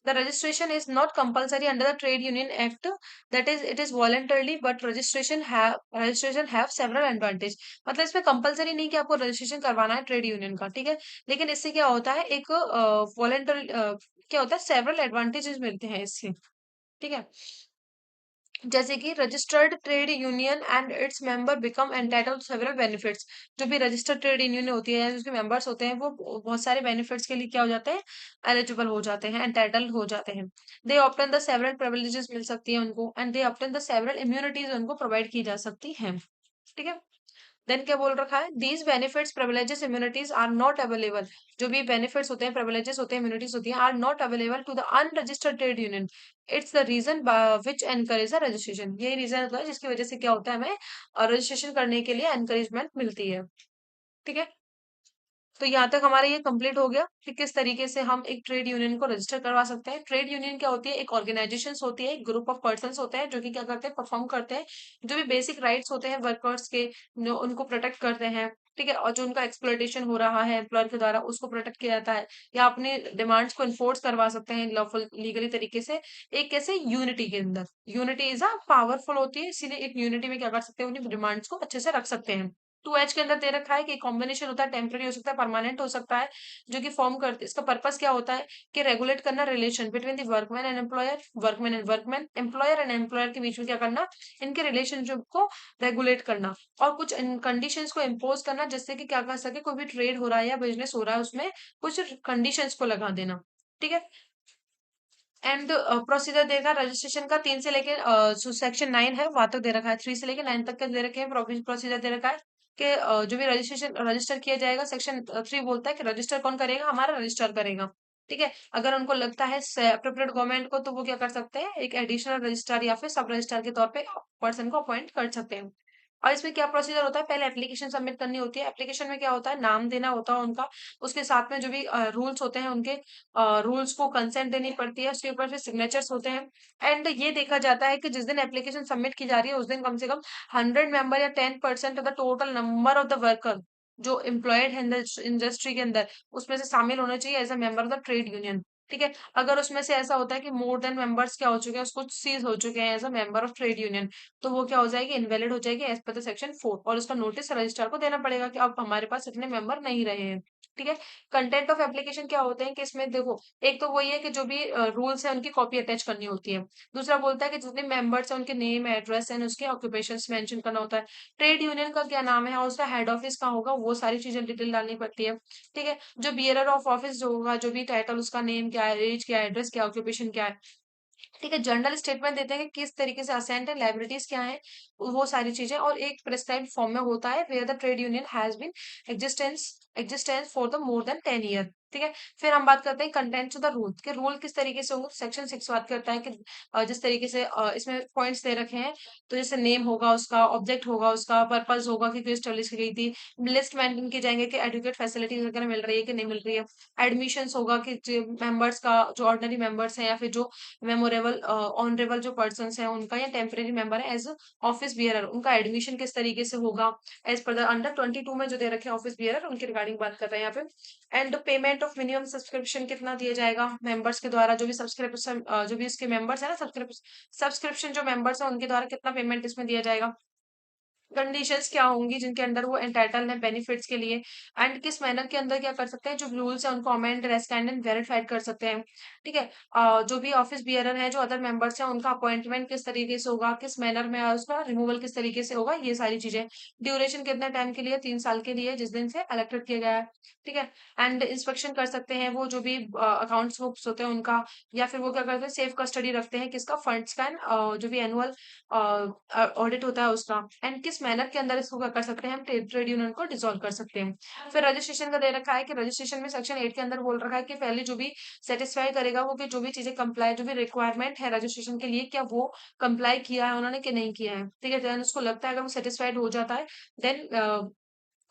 the registration is not compulsory under the trade union act, that is it is voluntarily but registration have several advantage. मतलब इसमें कंपलसरी नहीं कि आपको रजिस्ट्रेशन करवाना है ट्रेड यूनियन का, ठीक है, लेकिन इससे क्या होता है, एक वॉलंटरी क्या होता है, सेवरल एडवांटेजेस मिलते हैं इससे। ठीक है, जैसे कि registered trade union and its member become entitled to several benefits. जो भी रजिस्टर्ड ट्रेड यूनियन होती है, उसके मेंबर्स होते हैं, वो बहुत सारे बेनिफिट्स के लिए क्या हो जाते हैं, एलिजिबल हो जाते हैं, एंटाइटल्ड हो जाते हैं। They obtain the several privileges मिल सकती है उनको, and they obtain the several immunities उनको प्रोवाइड की जा सकती हैं। ठीक है। देन क्या बोल रखा है, these benefits privileges immunities are not available. जो भी बेनिफिट्स होते हैं, प्रिविलेजेस होते हैं, इम्यूनिटीज होती हैं, are not available to the unregistered trade union. It's the reason which encourage the registration. यही रीजन होता है जिसकी वजह से क्या होता है, हमें रजिस्ट्रेशन करने के लिए एनकरेजमेंट मिलती है। ठीक है। तो यहाँ तक हमारा ये कंप्लीट हो गया कि किस तरीके से हम एक ट्रेड यूनियन को रजिस्टर करवा सकते हैं। ट्रेड यूनियन क्या होती है, एक ऑर्गेनाइजेशन होती है, एक ग्रुप ऑफ पर्संस होते हैं जो कि क्या करते हैं, परफॉर्म करते हैं, जो भी बेसिक राइट्स होते हैं वर्कर्स के, उनको प्रोटेक्ट करते हैं। ठीक है। और जो उनका एक्सप्लॉयटेशन हो रहा है एम्प्लॉयर के द्वारा, उसको प्रोटेक्ट किया जाता है, या अपने डिमांड्स को इन्फोर्स करवा सकते हैं लॉफुल लीगली तरीके से। एक कैसे, यूनिटी के अंदर। यूनिटी इज अ पावरफुल होती है, इसीलिए एक यूनिटी में क्या कर सकते हैं, उन्हीं डिमांड्स को अच्छे से रख सकते हैं। 2H के अंदर दे रखा है कि कॉम्बिनेशन होता है, टेम्पररी हो सकता है, परमानेंट हो सकता है, जो कि फॉर्म करते, इसका पर्पस क्या होता है कि रेगुलेट करना relation between the workman and employer, workman and workman, employer and employer के बीच में क्या करना, इनके रिलेशनशिप को रेगुलेट करना, और कुछ कंडीशंस को इम्पोज करना, जिससे कि क्या कर सके, कोई भी ट्रेड हो रहा है या बिजनेस हो रहा है उसमें कुछ कंडीशंस को लगा देना। ठीक है। एंड प्रोसीजर देगा रजिस्ट्रेशन का, 3 से लेके जो सेक्शन 9 है वहां तक दे रखा है, 3 से लेके 9 तक के दे रखे हैं, प्रोसीजर दे रखा है कि जो भी रजिस्ट्रेशन रजिस्टर किया जाएगा, सेक्शन 3 बोलता है कि रजिस्टर कौन करेगा, हमारा रजिस्टर करेगा। ठीक है। अगर उनको लगता है अप्रोप्रिएट गवर्नमेंट को, तो वो क्या कर सकते हैं, एक एडिशनल रजिस्ट्रार या फिर सब रजिस्ट्रार के तौर पे पर्सन को अपॉइंट कर सकते हैं। और इसमें क्या प्रोसीजर होता है, पहले एप्लीकेशन सबमिट करनी होती है। एप्लीकेशन में क्या होता है, नाम देना होता है उनका, उसके साथ में जो भी रूल्स होते हैं उनके, रूल्स को कंसेंट देनी पड़ती है, उसके ऊपर फिर सिग्नेचर्स होते हैं। एंड ये देखा जाता है कि जिस दिन एप्लीकेशन सबमिट की जा रही है, उस दिन कम से कम 100 मेंबर या 10% of the total number of the worker जो एम्प्लॉयड है इंडस्ट्री के अंदर, उसमें से शामिल होना चाहिए as a member of the trade union. ठीक है। अगर उसमें से ऐसा होता है कि मोर देन मेंबर्स क्या हो चुके हैं, उसको सीज हो चुके हैं as a member of trade union, तो वो क्या हो जाएगी, इनवैलिड हो जाएगी एज पर द सेक्शन 4, और उसका नोटिस रजिस्ट्रार को देना पड़ेगा कि अब हमारे पास इतने मेंबर नहीं रहे हैं। ठीक है। कंटेंट ऑफ एप्लीकेशन क्या होते हैं कि इसमें देखो, एक तो वही है कि जो भी रूल्स है उनकी कॉपी अटैच करनी होती है। दूसरा बोलता है कि जितने मेंबर्स हैं उनके नेम, एड्रेस एंड उसके ऑक्यूपेशंस मेंशन करना होता है। ट्रेड यूनियन का क्या नाम है और उसका हेड ऑफिस कहाँ होगा, वो सारी चीजें डिटेल डालनी पड़ती है। ठीक है। जो बियरर ऑफ ऑफिस जो होगा, जो भी टाइटल, उसका नेम क्या है, एज क्या है, एड्रेस क्या है, ऑक्यूपेशन क्या है। ठीक है। जर्नल स्टेटमेंट देते हैं कि किस तरीके से असेंट है, लाइबिलिटीज क्या है, वो सारी चीजें, और एक प्रेस्क्राइब्ड फॉर्म में होता है where the trade union has been existence existence for the more than 10 year. ठीक है। फिर हम बात करते हैं कंटेंट्स ऑफ द रूल के, रूल किस तरीके से होंगे, सेक्शन 6 बात करता है कि जिस तरीके से इसमें पॉइंट्स दे रखे हैं, तो जैसे नेम होगा उसका, ऑब्जेक्ट होगा उसका, पर्पज होगा कि क्यों स्टैब्लिश की गई थी, लिस्ट मेंटेन की जाएंगे कि एडुकेट फैसिलिटीज वगैरह मिल रही है कि नहीं मिल रही है, एडमिशंस होगा कि मेंबर्स का, जो ऑर्डिनरी मेंबर्स हैं या फिर जो मेमोरेबल ऑनरेबल जो पर्सन है उनका, या टेम्परेरी मेंबर है एज ऑफिस बियरर, उनका एडमिशन किस तरीके से होगा एज पर द अंडर 22 में जो दे रखे हैं ऑफिस बियरर, उनके रिगार्डिंग बात कर रहे हैं यहाँ पे। And payment of minimum subscription कितना दिया जाएगा मेंबर्स के द्वारा, जो भी सब्सक्रिप्शन जो भी इसके मेंबर्स है ना, सब्सक्रिप्शन जो मेंबर्स है उनके द्वारा कितना पेमेंट इसमें दिया जाएगा, कंडीशंस क्या होंगी जिनके अंडर वो एंटाइटल है बेनिफिट्स के लिए, एंड किस मैनर के अंदर क्या कर सकते हैं, जो रूल्स है उनको अमेंड, रेस्कैंड एंड वेरीफाइड कर सकते हैं। ठीक है। जो भी ऑफिस बियरर है, जो अदर मेंबर्स हैं, उनका अपॉइंटमेंट किस तरीके से होगा, किस मैनर में, और उसका रिमूवल किस तरीके से होगा, ये सारी चीजें। ड्यूरेशन कितने टाइम के लिए, 3 साल के लिए, जिस दिन से इलेक्टेड किया गया है। ठीक है। एंड इंस्पेक्शन कर सकते हैं वो, जो भी अकाउंट्स बुक्स होते हैं उनका, या फिर वो क्या करते हैं, सेफ कस्टडी रखते हैं किसका, फंड्स का, जो भी एनुअल ऑडिट होता है उसका। एंड किस मैनर के अंदर इसको क्या कर सकते हैं, हम ट्रेड यूनियन को डिसॉल्व कर सकते हैं। फिर रजिस्ट्रेशन का दे रखा है कि रजिस्ट्रेशन में सेक्शन 8 के अंदर बोल रखा है कि पहले जो भी सेटिस्फाई करेगा वो, कि जो भी चीजें कंप्लाई, जो भी रिक्वायरमेंट है रजिस्ट्रेशन के लिए, क्या वो कंप्लाई किया है उन्होंने कि नहीं किया है। ठीक है। देन उसको लगता है अगर वो सेटिस्फाइड हो जाता है, देन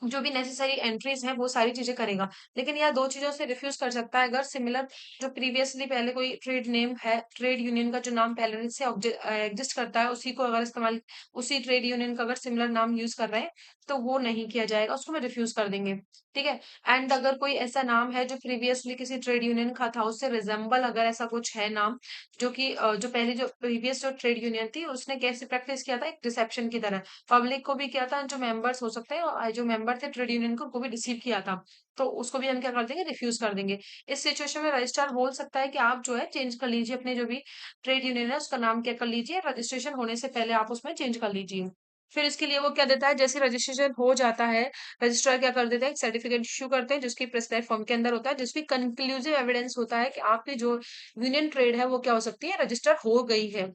जो भी नेसेसरी एंट्रीज हैं वो सारी चीजें करेगा। लेकिन यह दो चीजों से रिफ्यूज कर सकता है, अगर सिमिलर, जो प्रीवियसली पहले कोई ट्रेड नेम है, ट्रेड यूनियन का जो नाम पहले से एग्जिस्ट करता है, उसी को अगर इस्तेमाल, उसी ट्रेड यूनियन का अगर सिमिलर नाम यूज कर रहे हैं, तो वो नहीं किया जाएगा, उसको मैं रिफ्यूज कर देंगे। ठीक है। एंड अगर कोई ऐसा नाम है जो प्रीवियसली किसी ट्रेड यूनियन का था, उससे रिजेंबल अगर ऐसा कुछ है नाम, जो कि जो पहले जो प्रीवियस जो ट्रेड यूनियन थी उसने कैसे प्रैक्टिस किया था, एक रिसेप्शन की तरह, पब्लिक को भी किया था, जो मेंबर्स हो सकते हैं, और जो मेंबर मेंबर थे ट्रेड यूनियन के, उनको भी रिसीव किया था, तो उसको भी हम क्या कर देंगे, रिफ्यूज कर देंगे। इस सिचुएशन में रजिस्ट्रार बोल सकता है कि आप जो है चेंज कर लीजिए, अपने जो भी ट्रेड यूनियन है उसका नाम क्या कर लीजिए, रजिस्ट्रेशन होने से पहले आप उसमें चेंज कर लीजिए। फिर इसके लिए वो क्या देता है, जैसे रजिस्ट्रेशन हो जाता है, रजिस्ट्रार क्या कर देता है, एक सर्टिफिकेट इश्यू करते हैं जिसकी प्रेस्क्राइब फॉर्म के अंदर होता है, जिसकी कंक्लूसिव एविडेंस होता है कि आपकी जो यूनियन ट्रेड है वो क्या हो सकती है, रजिस्टर हो गई है।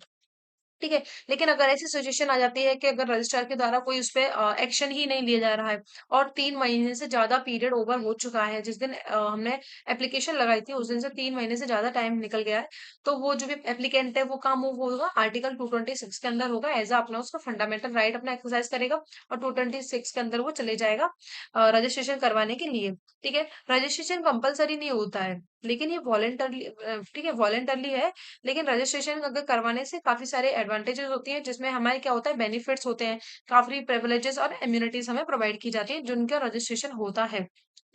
ठीक है। लेकिन अगर ऐसी सिचुएशन आ जाती है कि अगर रजिस्ट्रार के द्वारा कोई उस पे एक्शन ही नहीं लिया जा रहा है और 3 महीने से ज्यादा पीरियड ओवर हो चुका है, जिस दिन हमने एप्लीकेशन लगाई थी उस दिन से 3 महीने से ज्यादा टाइम निकल गया है, तो वो जो भी एप्लीकेंट है वो कहाँ मूव होगा, आर्टिकल 226 के अंदर होगा, एज अपना उसका फंडामेंटल राइट अपना एक्सरसाइज करेगा और 226 के अंदर वो चले जाएगा रजिस्ट्रेशन करवाने के लिए। ठीक है। रजिस्ट्रेशन कंपलसरी नहीं होता है, लेकिन ये वॉलेंटरली, ठीक है, वॉलेंटरली है। लेकिन रजिस्ट्रेशन अगर करवाने से काफी सारे एडवांटेजेस होती हैं, जिसमें हमारे क्या होता है, बेनिफिट्स होते हैं, काफी प्रिविलेजेस और इम्यूनिटीज हमें प्रोवाइड की जाती है जिनका रजिस्ट्रेशन होता है।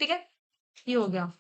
ठीक है। ये हो गया।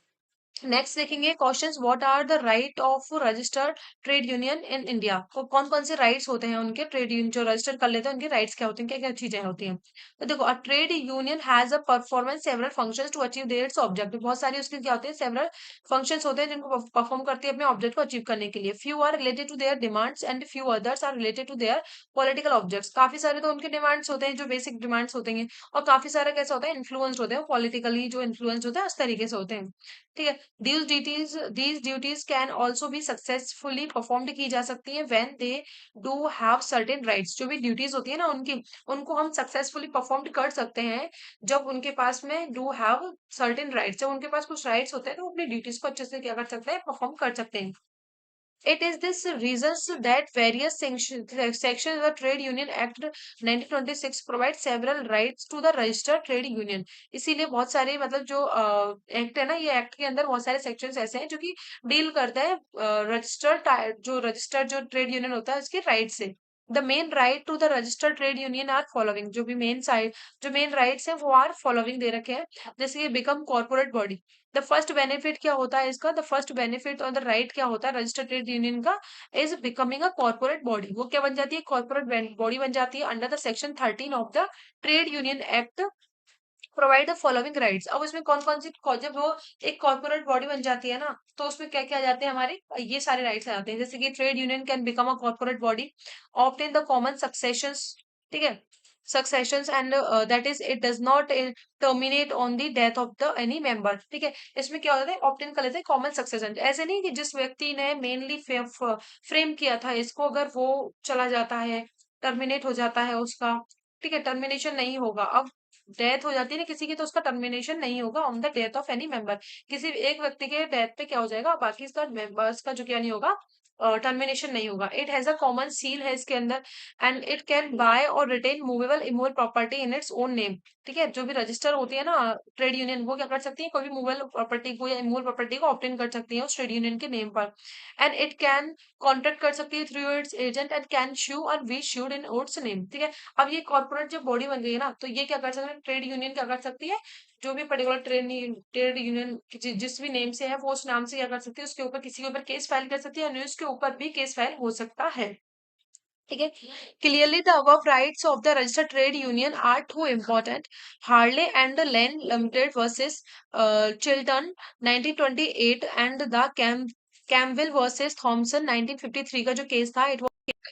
नेक्स्ट देखेंगे questions, what are the right of registered trade union in India. तो कौन कौन से राइट्स होते हैं उनके, ट्रेड यूनियन जो रजिस्टर कर लेते हैं उनके राइट्स क्या होते हैं, क्या क्या चीजें होती हैं। तो देखो, a trade union has a performance several functions to achieve their objective. बहुत सारी उसके क्या होते हैं, सेवरल फंक्शंस होते हैं जिनको परफॉर्म करती है अपने ऑब्जेक्ट को अचीव करने के लिए। Few are related to their demands and few others are related to their political objects. काफी सारे तो उनके डिमांड्स होते हैं जो बेसिक डिमांड्स होते हैं, और काफी सारे कैसा होता है, इन्फ्लुएंस्ड होते हैं, पॉलिटिकली जो इन्फ्लुएंस होते हैं उस तरीके से होते हैं। ठीक है। These duties can also be successfully performed की जा सकती है when they do have certain rights। जो भी ड्यूटीज होती है ना उनकी, उनको हम सक्सेसफुली परफॉर्म कर सकते हैं जब उनके पास में डू हैव सर्टेन राइट्स, जब उनके पास कुछ राइट्स होते हैं तो वो अपनी ड्यूटीज को अच्छे से क्या कर सकते हैं, परफॉर्म कर सकते हैं। It is this reasons that various sections of the Trade Union Act 1926 provide several rights to the registered trade union। इसीलिए बहुत सारे मतलब जो एक्ट है ना, ये एक्ट के अंदर बहुत सारे सेक्शंस ऐसे हैं जो कि डील करता है रजिस्टर्ड जो ट्रेड यूनियन होता है उसके राइट से। The main right to the registered trade union are following. जो भी मेन साइड, जो मेन राइट्स हैं वो आर फॉलोइंग दे रखे हैं। जैसे ये become corporate body. The first benefit क्या होता है इसका, द फर्स्ट बेनिफिट और द राइट क्या होता है रजिस्टर्ड ट्रेड यूनियन का, is becoming a corporate body. वो क्या बन जाती है, कॉर्पोरेट बॉडी बन जाती है under the section 13 of the trade union act, provide the following rights. अब उसमें कौन कौन सी, जब वो एक कॉर्पोरेट बॉडी बन जाती है ना, तो उसमें क्या क्या आ जाते हैं हमारे, ये सारे राइट्स आ जाते हैं, जैसे कि trade union can become a corporate body, obtain the common successions. ठीक है। Successions and that is it does not terminate on the death of the any member. ठीक है। इसमें क्या होता है, ऑप्टेन कर लेते हैं कॉमन सक्सेशन। ऐसे नहीं कि जिस व्यक्ति ने मेनली फ्रेम किया था इसको, अगर वो चला जाता है, टर्मिनेट हो जाता है उसका, ठीक है, टर्मिनेशन नहीं होगा। अब डेथ हो जाती है ना किसी की, तो उसका टर्मिनेशन नहीं होगा on the death of any member. किसी एक व्यक्ति के डेथ पे क्या हो जाएगा, बाकी इसका मेंबर्स का जो क्या नहीं होगा, टर्मिनेशन नहीं होगा। It has a common seal है इसके अंदर, एंड इट कैन बाय और retain movable immovable property in its own name. ठीक है। जो भी रजिस्टर होती है ना ट्रेड यूनियन, वो क्या कर सकती है, कोई भी मूवेबल प्रॉपर्टी को या इमूवेबल प्रॉपर्टी को ऑप्टेन कर सकती है उस ट्रेड यूनियन के नेम पर। एंड इट कैन कॉन्ट्रैक्ट कर सकती है through its agent and can sue or be sued in its name. ठीक है। अब ये कॉर्पोरेट जब बॉडी बन गई है ना, तो ये क्या कर सकते हैं, ट्रेड यूनियन क्या कर सकती है, जो भी पर्टिकुलर ट्रेड यूनियन जिस भी नेम से है वो उस नाम से क्या कर सकती है, उसके ऊपर किसी के ऊपर केस फाइल कर सकती है, और न्यूज के ऊपर भी केस फाइल हो सकता है। ठीक है। Clearly the above rights of the registered trade union are too important। Harley and Lane Limited versus Chilton 1928 and the Campbell versus Thomson 1953 का जो केस था,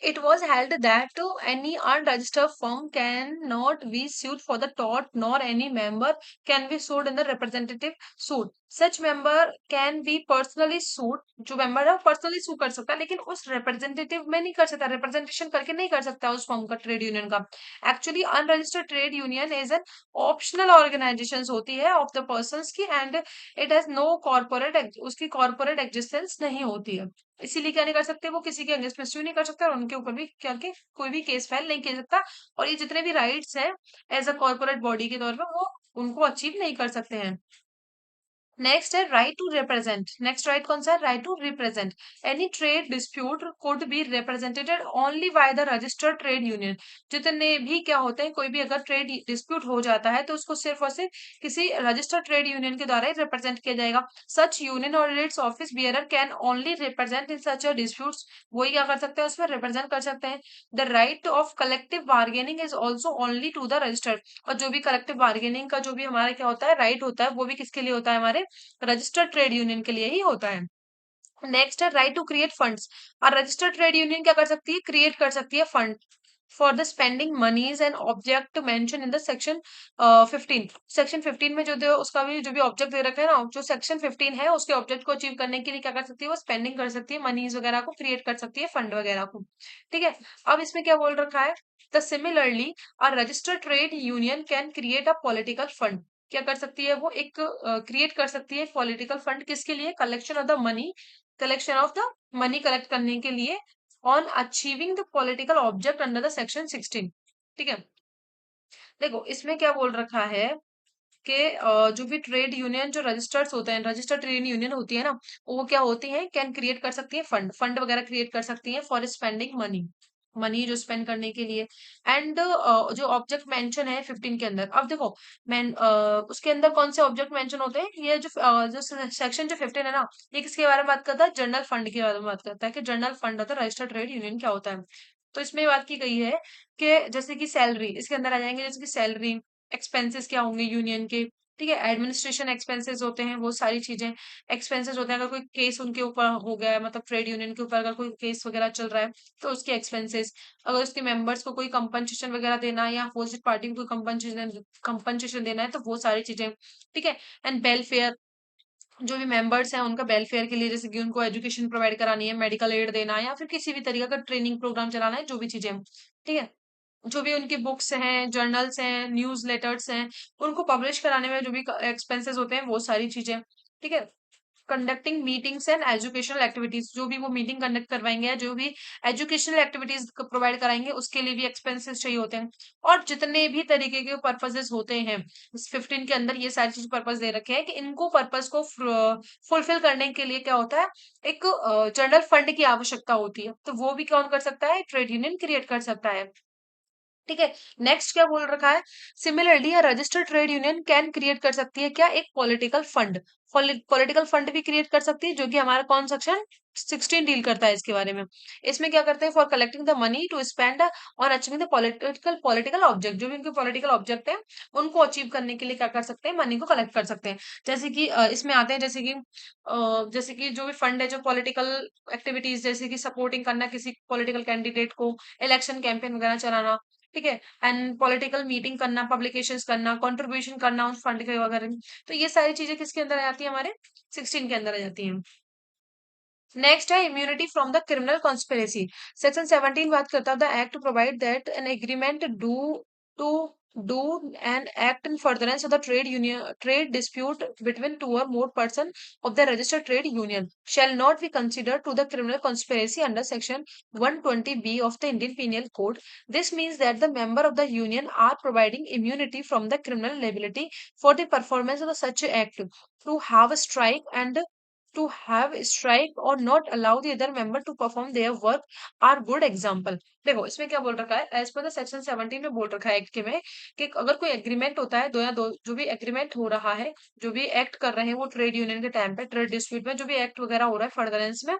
it was held that any unregistered firm cannot be sued for the tort, nor any member can be sued in the representative suit। Such member can be personally sued। जो member है वो personally sue कर सकता है, लेकिन उस representative में नहीं कर सकता, representation करके नहीं कर सकता उस firm का, trade union का। Actually unregistered trade union is an optional organization होती है of the persons की, and it has no corporate, उसकी corporate existence नहीं होती है। इसीलिए क्या नहीं कर सकते, वो किसी के अगेंस्ट में sue नहीं कर सकते और उनके ऊपर भी क्या के कोई भी केस फाइल नहीं किया सकता। और ये जितने भी राइट्स हैं एज अ कॉर्पोरेट बॉडी के तौर पे, वो उनको अचीव नहीं कर सकते हैं। नेक्स्ट है right to represent. Next right कौन सा है? Right to represent. Any trade dispute could be represented only by the registered trade union. जितने भी क्या होते हैं, कोई भी अगर ट्रेड डिस्प्यूट हो जाता है तो उसको सिर्फ और सिर्फ किसी रजिस्टर्ड ट्रेड यूनियन के द्वारा ही रिप्रेजेंट किया जाएगा। सच यूनियन और it's office bearer can only represent in such a disputes. वही क्या कर सकते हैं, उसमें रिप्रेजेंट कर सकते हैं। The right of collective bargaining is also only to the registered. और जो भी कलेक्टिव बार्गेनिंग का जो भी हमारा क्या होता है, राइट होता है, वो भी किसके लिए होता है? हमारे रजिस्टर्ड ट्रेड यूनियन के लिए ही होता है। नेक्स्ट है राइट टू क्रिएट फंड्स। और रजिस्टर्ड ट्रेड यूनियन क्या कर सकती है? क्रिएट कर सकती है fund for the spending monies and object mention in the section 15। Section 15 में जो दे उसका भी जो भी ऑब्जेक्ट दे रखा है ना, जो सेक्शन 15 है उसके ऑब्जेक्ट को अचीव करने के लिए क्या कर सकती है? वो स्पेंडिंग कर सकती है, मनीज वगैरह को क्रिएट कर सकती है, फंड वगैरह को। ठीक है। अब इसमें क्या बोल रखा है? The similarly a registered trade union can create a political fund. क्या कर सकती है? वो एक क्रिएट कर सकती है पॉलिटिकल फंड। किसके लिए? Collection of the money, collection of the money collect करने के लिए on achieving the political object under the section 16। ठीक है। देखो इसमें क्या बोल रखा है कि जो भी ट्रेड यूनियन जो रजिस्टर्ड होते हैं, रजिस्टर्ड ट्रेड यूनियन होती है ना, वो क्या होती है? कैन क्रिएट कर सकती है फंड, फंड वगैरह क्रिएट कर सकती है फॉर स्पेंडिंग मनी, मनी जो स्पेंड करने के लिए। एंड जो ऑब्जेक्ट मेंशन है 15 के अंदर, अब देखो उसके अंदर कौन से ऑब्जेक्ट मेंशन होते हैं? ये जो सेक्शन जो 15 है ना, ये किसके बारे में बात करता है? जनरल फंड के बारे में बात करता है कि जनरल फंड होता है रजिस्टर्ड ट्रेड यूनियन क्या होता है। तो इसमें बात की गई है कि जैसे कि सैलरी इसके अंदर आ जाएंगे, जैसे कि सैलरी, एक्सपेंसेस क्या होंगे यूनियन के, ठीक है, एडमिनिस्ट्रेशन एक्सपेंसेस होते हैं, वो सारी चीजें एक्सपेंसेस होते हैं। अगर कोई केस उनके ऊपर हो गया है, मतलब ट्रेड यूनियन के ऊपर अगर कोई केस वगैरह चल रहा है तो उसके एक्सपेंसेस, अगर उसके मेंबर्स को कोई कंपनसेशन वगैरह देना है या अपोजिट पार्टी को कोई कंपनसेशन देना है तो वो सारी चीजें। ठीक है। एंड वेलफेयर, जो भी मेंबर्स हैं उनका वेलफेयर के लिए, जैसे कि उनको एजुकेशन प्रोवाइड करानी है, मेडिकल एड देना है, या फिर किसी भी तरीके का ट्रेनिंग प्रोग्राम चलाना है, जो भी चीजें। ठीक है। जो भी उनकी बुक्स हैं, जर्नल्स हैं, न्यूज लेटर्स हैं, उनको पब्लिश कराने में जो भी एक्सपेंसेस होते हैं, वो सारी चीजें। ठीक है। Conducting meetings and educational activities, जो भी वो मीटिंग कंडक्ट करवाएंगे या जो भी एजुकेशनल एक्टिविटीज प्रोवाइड कराएंगे उसके लिए भी एक्सपेंसेस चाहिए होते हैं। और जितने भी तरीके के पर्पसेस होते हैं इस 15 के अंदर, ये सारी चीज पर्पस दे रखे हैं कि इनको पर्पस को फुलफिल करने के लिए क्या होता है? एक जनरल फंड की आवश्यकता होती है, तो वो भी कौन कर सकता है? ट्रेड यूनियन क्रिएट कर सकता है। ठीक है। नेक्स्ट क्या बोल रखा है? Similarly a registered trade union can create कर सकती है क्या? एक पॉलिटिकल फंड। पॉलिटिकल फंड भी क्रिएट कर सकती है, जो कि हमारा कौन सेक्शन 16 डील करता है इसके बारे में। इसमें क्या करते हैं? For collecting the money to spend on achieving the political political object, जो भी उनके पॉलिटिकल ऑब्जेक्ट है उनको अचीव करने के लिए क्या कर सकते हैं? मनी को कलेक्ट कर सकते हैं। जैसे कि इसमें आते हैं, जैसे कि जो भी फंड है जो पॉलिटिकल एक्टिविटीज, जैसे कि सपोर्टिंग करना किसी पॉलिटिकल कैंडिडेट को, इलेक्शन कैंपेन वगैरह चलाना, ठीक है, एंड पॉलिटिकल मीटिंग करना, पब्लिकेशंस करना, कंट्रीब्यूशन करना उस फंड के वगैरह में। तो ये सारी चीजें किसके अंदर आ जाती है? हमारे 16 के अंदर आ जाती हैं। नेक्स्ट है immunity from the criminal conspiracy. Section 17 बात करता है the act provide that an agreement to do an act in furtherance of the trade union trade dispute between two or more person of the registered trade union shall not be considered to the criminal conspiracy under section 120B of the Indian Penal Code. This means that the member of the union are providing immunity from the criminal liability for the performance of the such act to have strike or not allow the other member to perform their work are good example। देखो इसमें क्या बोल रखा है? As per the section 17 में बोल रखा है एक्ट के में कि अगर कोई एग्रीमेंट होता है, दो या दो जो भी एग्रीमेंट हो रहा है, जो भी एक्ट कर रहे हैं वो ट्रेड यूनियन के टाइम पे, ट्रेड डिस्प्यूट में जो भी एक्ट वगैरह हो रहा है फर्दरेंस में,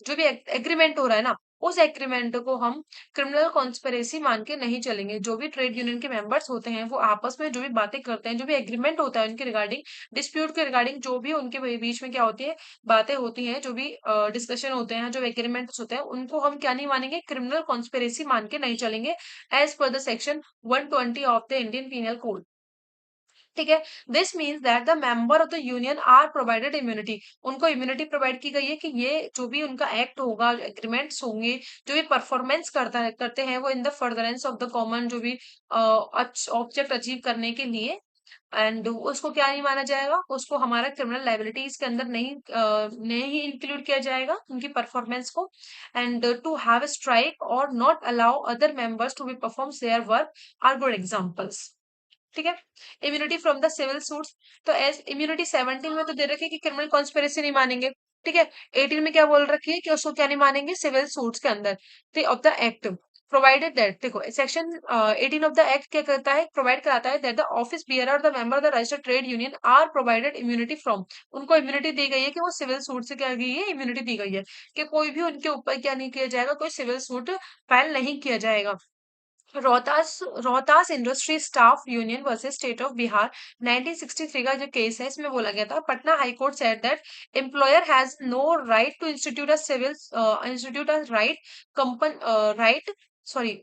जो भी एग्रीमेंट हो रहा है ना, उस एग्रीमेंट को हम क्रिमिनल कॉन्स्पिरेसी मान के नहीं चलेंगे। जो भी ट्रेड यूनियन के मेंबर्स होते हैं वो आपस में जो भी बातें करते हैं, जो भी एग्रीमेंट होता है उनके रिगार्डिंग, डिस्प्यूट के रिगार्डिंग, जो भी उनके बीच में क्या होती है, बातें होती हैं, जो भी डिस्कशन होते हैं, जो एग्रीमेंट्स होते हैं, उनको हम क्या नहीं मानेंगे? क्रिमिनल कॉन्स्पिरेसी मान के नहीं चलेंगे, as per the section 120 of the Indian penal code. ठीक है। This means that the member of the union are provided immunity. उनको इम्यूनिटी प्रोवाइड की गई है कि ये जो भी उनका एक्ट होगा, एग्रीमेंट्स होंगे, जो भी परफॉर्मेंस करते हैं वो in the furtherance of the common जो भी ऑब्जेक्ट अचीव करने के लिए, एंड उसको क्या नहीं माना जाएगा? उसको हमारा क्रिमिनल लाइबिलिटीज के अंदर नहीं इंक्लूड किया जाएगा उनकी परफॉर्मेंस को। एंड टू हैव स्ट्राइक और not allow other members to be perform their work are good examples. ठीक है। Immunity from the civil suits, तो एज इम्यूनिटी 17 में तो दे रखी है कि क्रिमिनल कॉन्स्पिरेसी नहीं मानेंगे, ठीक है। 18 में क्या बोल रखी है कि उसको क्या नहीं मानेंगे, सिविल सूट्स के अंदर, ठीक, of the act, provided that, देखो सेक्शन 18 ऑफ द एक्ट क्या करता है, प्रोवाइड कराता है दैट द ऑफिस बियरर और the member of the registered trade union are provided immunity from, उनको इम्यूनिटी दी गई है कि वो सिविल सूट से क्या गई है, इम्यूनिटी दी गई है कि कोई भी उनके ऊपर क्या नहीं किया जाएगा, कोई सिविल सूट फाइल नहीं किया जाएगा। Rohtas Rohtas industry staff union versus state of Bihar 1963 का जो केस है, इसमें बोला गया था Patna high court said that employer has no right to institute a civil institute a right कंपन right sorry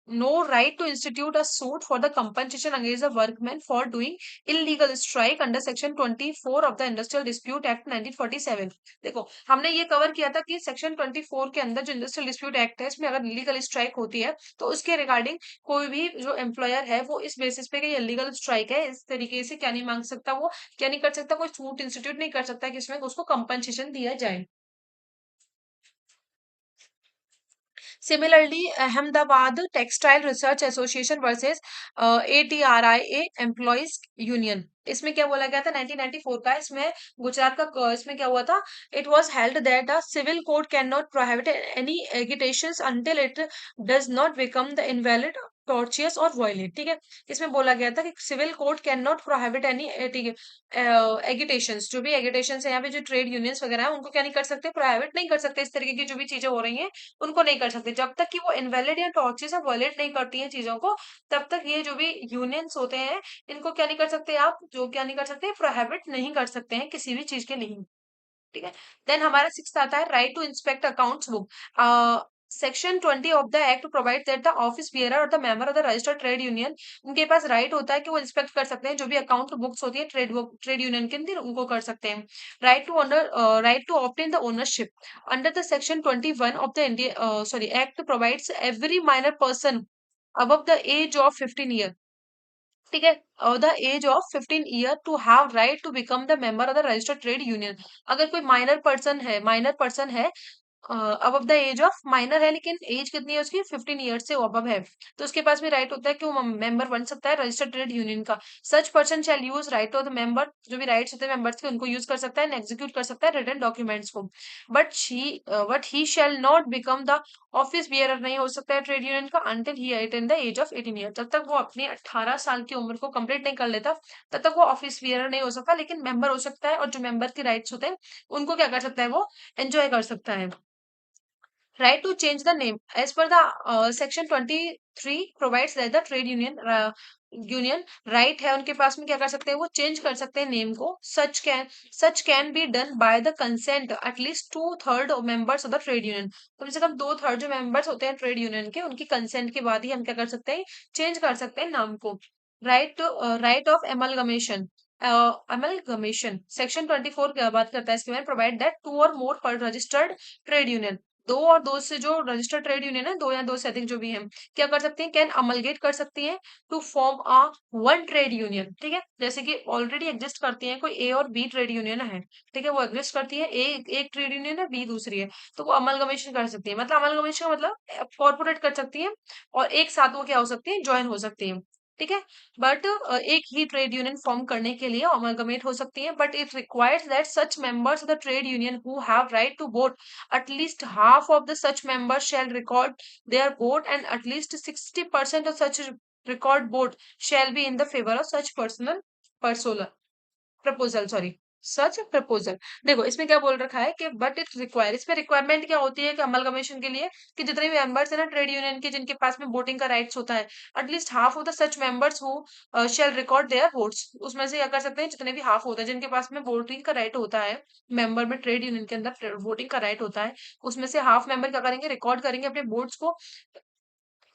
no right to institute a suit for the compensation against the workmen for doing illegal strike under section 24 of the Industrial Dispute Act 1947। देखो हमने ये cover किया था कि section 24 के अंदर जो इंडस्ट्रियल डिस्प्यूट एक्ट है, इसमें अगर इलीगल स्ट्राइक होती है तो उसके रिगार्डिंग कोई भी जो एम्प्लॉयर है वो इस बेसिस पे कि इलीगल स्ट्राइक है, इस तरीके से क्या नहीं मांग सकता, वो क्या नहीं कर सकता, कोई सूट इंस्टीट्यूट नहीं कर सकता कि इसमें उसको कंपनसेशन दिया जाए। Similarly, Ahmedabad Textile Research Association versus ATRIA Employees Union, इसमें क्या बोला गया था 1994 का, इसमें गुजरात का इसमें क्या हुआ था, it was held that a civil code can not prohibit any agitations until it does not become the invalid tortious or violent, ठीक है। इसमें बोला गया था कि civil code can not prohibit any agitations, जो भी एगिटेशंस है यहाँ पे जो ट्रेड यूनियंस वगैरह है उनको क्या नहीं कर सकते, प्रोहिबिट नहीं कर सकते, इस तरीके की जो भी चीजें हो रही हैं उनको नहीं कर सकते, जब तक कि वो इनवैलिड या टॉर्चेस या वॉयलेट नहीं करती हैं चीजों को, तब तक ये जो भी यूनियंस होते हैं इनको क्या नहीं कर सकते, आप जो क्या नहीं कर सकते, प्रोहिबिट नहीं कर सकते हैं किसी भी चीज के लिए, ठीक है। देन हमारा सिक्स आता है right to inspect accounts book. Section 20 of the act provide that the office bearer और the member of the registered trade union, उनके पास राइट होता है कि वो इंस्पेक्ट कर सकते हैं जो भी अकाउंट बुक्स होती है ट्रेड यूनियन के अंदर, उनको कर सकते हैं। Right to obtain the ownership under the section 21 of the India act provides every minor person above the age of 15 year, ठीक है, और the age of 15 year to have right to become the member of the registered trade union. अगर कोई minor person है above the age of, minor है लेकिन as कितनी है उसकी, 15 ईयर्स से अबव है, तो उसके पास भी राइट होता है कि वो मेंबर बन सकता है रजिस्टर्ड ट्रेड यूनियन का। Such person shall use right of the member, जो भी राइट्स होते हैं मेंबर्स के उनको यूज कर सकता है, एग्जीक्यूट कर सकता है रिटन डॉक्यूमेंट्स को। But he shall not become the office bearer, नहीं हो सकता है ट्रेड यूनियन का until he attain the age of 18 year, जब तक वो अपनी 18 साल की उम्र को कंप्लीट नहीं कर लेता तब तक वो ऑफिस बियरर नहीं हो सकता, लेकिन मेंबर हो सकता है, और जो मेंबर के राइट्स होते हैं उनको क्या कर सकता है, वो एंजॉय कर सकता है। Right to change the name as per the section 23 provides that the trade union right है उनके पास में, क्या कर सकते हैं वो चेंज कर सकते हैं नेम को, such can be done by the consent at least 2/3 members of the trade union, कम से कम 2/3 जो मेंबर्स होते हैं ट्रेड यूनियन के उनकी कंसेंट के बाद ही हम क्या कर सकते हैं, चेंज कर सकते हैं नाम को। Right of amalgamation, amalgamation section 24 क्या बात करता है इसके बारे में, प्रोवाइड दैट टू और मोर पर रजिस्टर्ड ट्रेड यूनियन, दो और दो से जो रजिस्टर्ड ट्रेड यूनियन है, दो या दो से अधिक जो भी हैं, क्या कर सकते हैं, कैन अमलगेट कर सकती हैं to form a one trade union, ठीक है। जैसे कि ऑलरेडी एग्जिस्ट करती है, कोई ए और बी ट्रेड यूनियन है, ठीक है, वो एग्जिस्ट करती है, ए एक ट्रेड यूनियन है, बी दूसरी है, तो वो अमलगमेशन कर सकती है, मतलब अमलगमेशन का मतलब कॉर्पोरेट कर सकती है और एक साथ वो क्या हो सकती है, ज्वाइन हो सकती है, ठीक है। बट एक ही ट्रेड यूनियन फॉर्म करने के लिए अमलगमेट हो सकती है, but it requires that such members of the trade union who have right to vote, at least half of the such members shall record their vote and at least 60% of such record vote shall be in the favor of such personal proposal, sorry, such proposal. देखो इसमें क्या बोल रखा है कि but it require, इसमें requirement क्या होती है कि अमलगमेशन के लिए, कि जितने भी मेंबर्स है ना ट्रेड यूनियन के जिनके पास में वोटिंग का राइट्स होता है, at least half of the such members who shall record there votes, उसमें से क्या कर सकते हैं, जितने भी हाफ होता है जिनके पास में वोटिंग का राइट होता है, मेंबर में ट्रेड यूनियन के अंदर वोटिंग का राइट होता है, उसमें से हाफ मेंबर क्या करेंगे, रिकॉर्ड करेंगे अपने वोट्स को,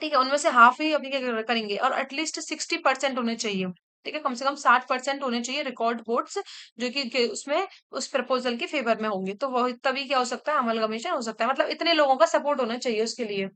ठीक है, उनमें से हाफ ही अभी क्या करेंगे, और एटलीस्ट 60% होने चाहिए, ठीक है, कम से कम 60% होने चाहिए रिकॉर्ड वोट्स जो कि उसमें उस प्रपोजल के फेवर में होंगे, तो वह तभी क्या हो सकता है, अमलगमेशन हो सकता है, मतलब इतने लोगों का सपोर्ट होना चाहिए उसके लिए।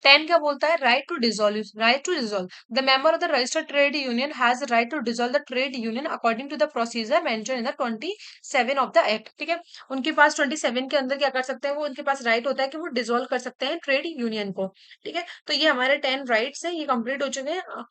10 क्या बोलता है, right to dissolve the member of the registered trade union has right to dissolve the trade union according to the procedure mention in the 27 of the act, ठीक है। उनके पास 27 के अंदर क्या कर सकते हैं, वो उनके पास राइट होता है कि वो डिसॉल्व कर सकते हैं ट्रेड यूनियन को, ठीक है। तो ये हमारे 10 राइट्स हैं, ये कंप्लीट हो चुके हैं।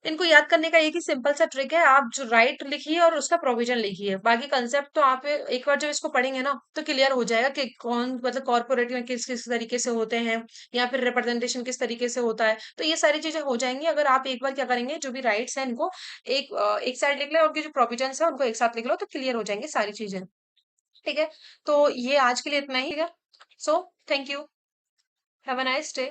इनको याद करने का एक ही सिंपल सा ट्रिक है, आप जो राइट लिखिए और उसका प्रोविजन लिखिए। बाकी कंसेप्ट तो आप एक बार जब इसको पढ़ेंगे ना, तो क्लियर हो जाएगा कि कौन मतलब कॉर्पोरेट में किस-किस तरीके से होते हैं या फिर रिप्रेजेंटेशन किस तरीके से होता है। तो ये सारी चीज़ें हो जाएँगी अगर आप एक बार क्या करेंगे, जो भी राइट्स हैं इनको एक साइड लिख लें और उनके जो प्रोविजन्स हैं उनको एक साथ लिख लो तो क्लियर हो जाएँगी सारी चीज़ें। ठीक है? तो ये आज के लिए इतना ही है। So thank you. Have a nice day.